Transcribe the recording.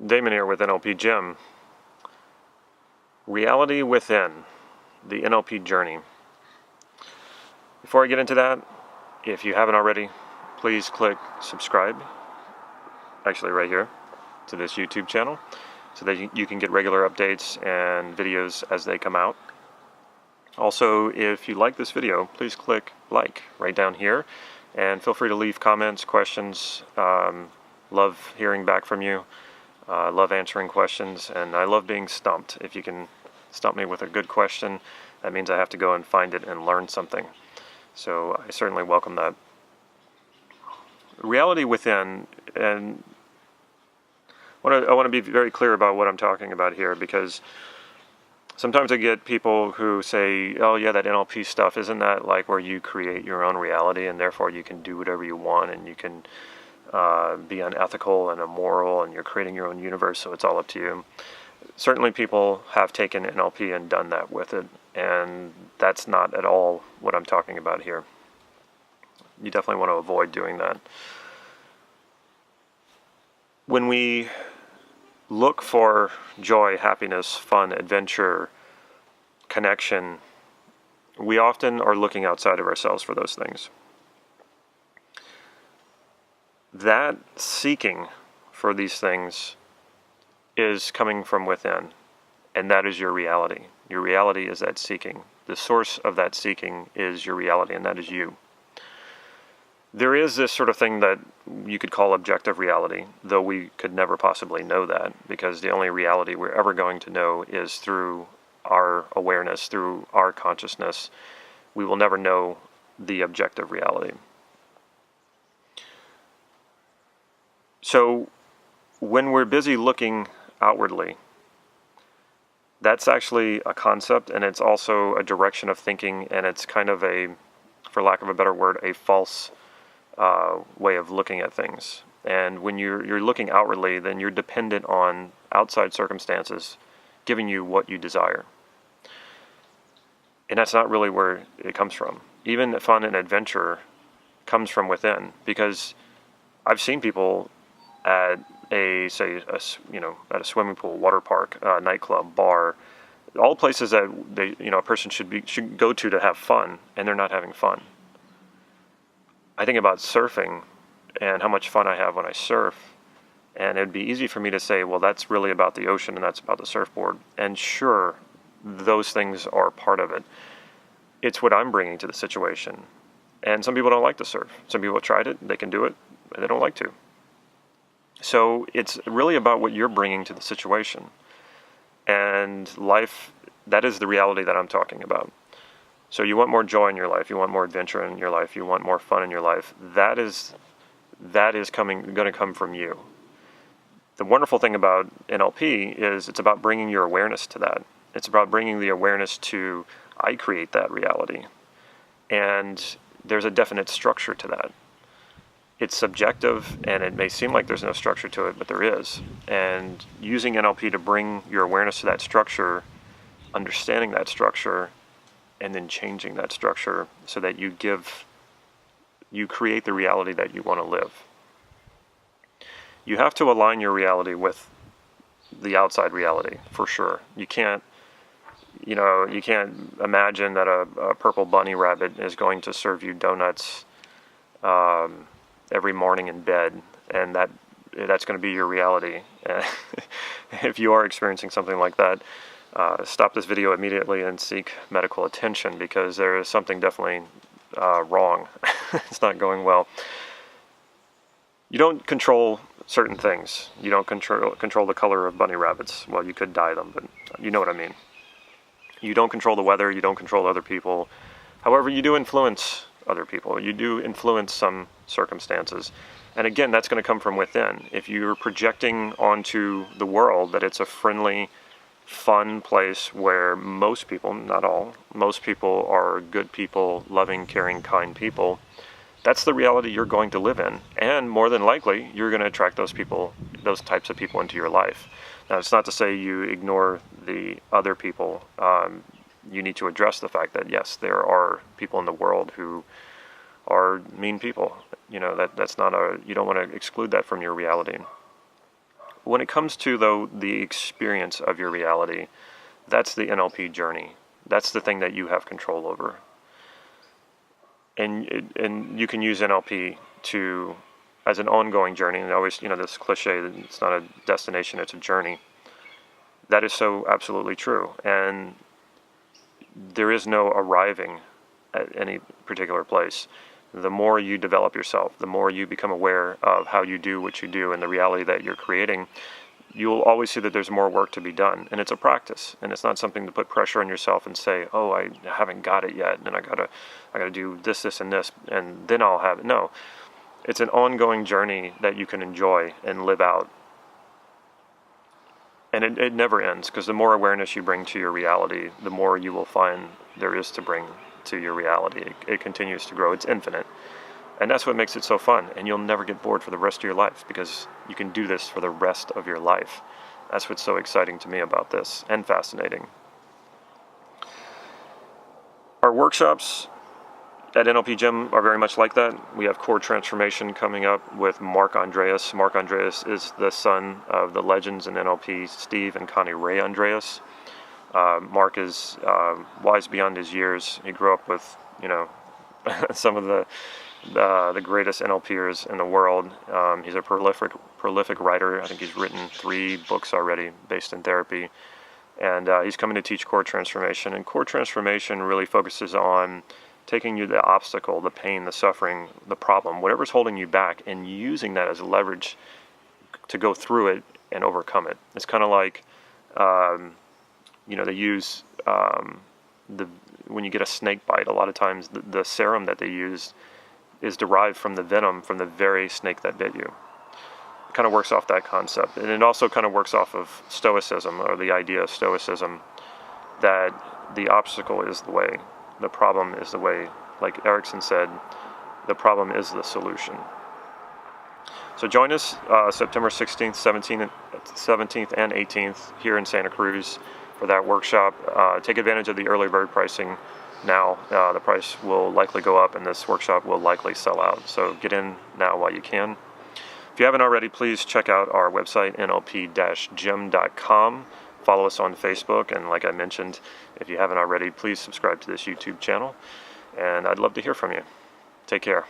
Damon here with NLP Gym. Reality within, the NLP journey. Before I get into that, if you haven't already, please click subscribe, actually right here, to this YouTube channel, so that you can get regular updates and videos as they come out. Also, if you like this video, please click like right down here, and feel free to leave comments, questions. Love hearing back from you. I love answering questions, and I love being stumped. If you can stump me with a good question, that means I have to go and find it and learn something. So I certainly welcome that. Reality within, and I want to be very clear about what I'm talking about here, because sometimes I get people who say, oh yeah, that NLP stuff, isn't that like where you create your own reality and therefore you can do whatever you want and you can be unethical and immoral and you're creating your own universe, so it's all up to you. Certainly people have taken NLP and done that with it, and that's not at all what I'm talking about here. You definitely want to avoid doing that. When we look for joy, happiness, fun, adventure, connection, we often are looking outside of ourselves for those things. That seeking for these things is coming from within, and that is your reality. Your reality is that seeking. The source of that seeking is your reality, and that is you. There is this sort of thing that you could call objective reality, though we could never possibly know that, because the only reality we're ever going to know is through our awareness, through our consciousness. We will never know the objective reality. So when we're busy looking outwardly, that's actually a concept, and it's also a direction of thinking, and it's kind of a, for lack of a better word, a false way of looking at things. And when you're looking outwardly, then you're dependent on outside circumstances giving you what you desire. And that's not really where it comes from. Even fun and adventure comes from within, because I've seen people at a swimming pool, water park, nightclub, bar, all places that a person should go to have fun, and they're not having fun. I think about surfing and how much fun I have when I surf, and it'd be easy for me to say, well, that's really about the ocean and that's about the surfboard. And sure, those things are part of it. It's what I'm bringing to the situation. And some people don't like to surf. Some people have tried it, they can do it, but they don't like to. So it's really about what you're bringing to the situation. And life, that is the reality that I'm talking about. So you want more joy in your life, you want more adventure in your life, you want more fun in your life. That is going to come from you. The wonderful thing about NLP is it's about bringing your awareness to that. It's about bringing the awareness to, I create that reality. And there's a definite structure to that. It's subjective, and it may seem like there's no structure to it, but there is. And using NLP to bring your awareness to that structure, understanding that structure, and then changing that structure so that you create the reality that you want to live. You have to align your reality with the outside reality, for sure. You can't imagine that a purple bunny rabbit is going to serve you donuts every morning in bed, and that's going to be your reality. If you are experiencing something like that, stop this video immediately and seek medical attention, because there is something definitely wrong. It's not going well. You don't control certain things. You don't control the color of bunny rabbits. Well, you could dye them, but you know what I mean. You don't control the weather. You don't control other people. However, you do influence other people. You do influence some circumstances. And again, that's going to come from within. If you're projecting onto the world that it's a friendly, fun place where most people, not all, most people are good people, loving, caring, kind people, that's the reality you're going to live in. And more than likely, you're going to attract those types of people into your life. Now, it's not to say you ignore the other people. You need to address the fact that, yes, there are people in the world who are mean people. That's not you don't want to exclude that from your reality. when it comes to, though, the experience of your reality, that's the NLP journey. That's the thing that you have control over. And you can use NLP to as an ongoing journey. And always, this cliche that it's not a destination, it's a journey. That is so absolutely true. And there is no arriving at any particular place. The more you develop yourself, the more you become aware of how you do what you do and the reality that you're creating, you'll always see that there's more work to be done. And it's a practice. And it's not something to put pressure on yourself and say, oh, I haven't got it yet, and I gotta do this, and this, and then I'll have it. No. It's an ongoing journey that you can enjoy and live out. And it never ends, because the more awareness you bring to your reality, the more you will find there is to bring to your reality. It continues to grow. It's infinite. And that's what makes it so fun. And you'll never get bored for the rest of your life, because you can do this for the rest of your life. That's what's so exciting to me about this, and fascinating. Our workshops at NLP Gym are very much like that. We have core transformation coming up with Mark Andreas. Mark Andreas is the son of the legends in NLP, Steve and Connie Ray Andreas. Mark is wise beyond his years. He grew up with, some of the greatest NLPers in the world. He's a prolific writer. I think he's written 3 books already based in therapy. And he's coming to teach core transformation. And core transformation really focuses on taking you the obstacle, the pain, the suffering, the problem, whatever's holding you back, and using that as leverage to go through it and overcome it. It's kind of like, they use when you get a snake bite, a lot of times the serum that they use is derived from the venom from the very snake that bit you. It kind of works off that concept. And it also kind of works off of Stoicism, or the idea of Stoicism, that the obstacle is the way, the problem is the way. Like Erickson said, the problem is the solution. So join us September 16th, 17th, and 18th here in Santa Cruz for that workshop. Take advantage of the early bird pricing now. The price will likely go up, and this workshop will likely sell out. So get in now while you can. If you haven't already, please check out our website, nlp-gym.com. Follow us on Facebook, and like I mentioned, if you haven't already, please subscribe to this YouTube channel, and I'd love to hear from you. Take care.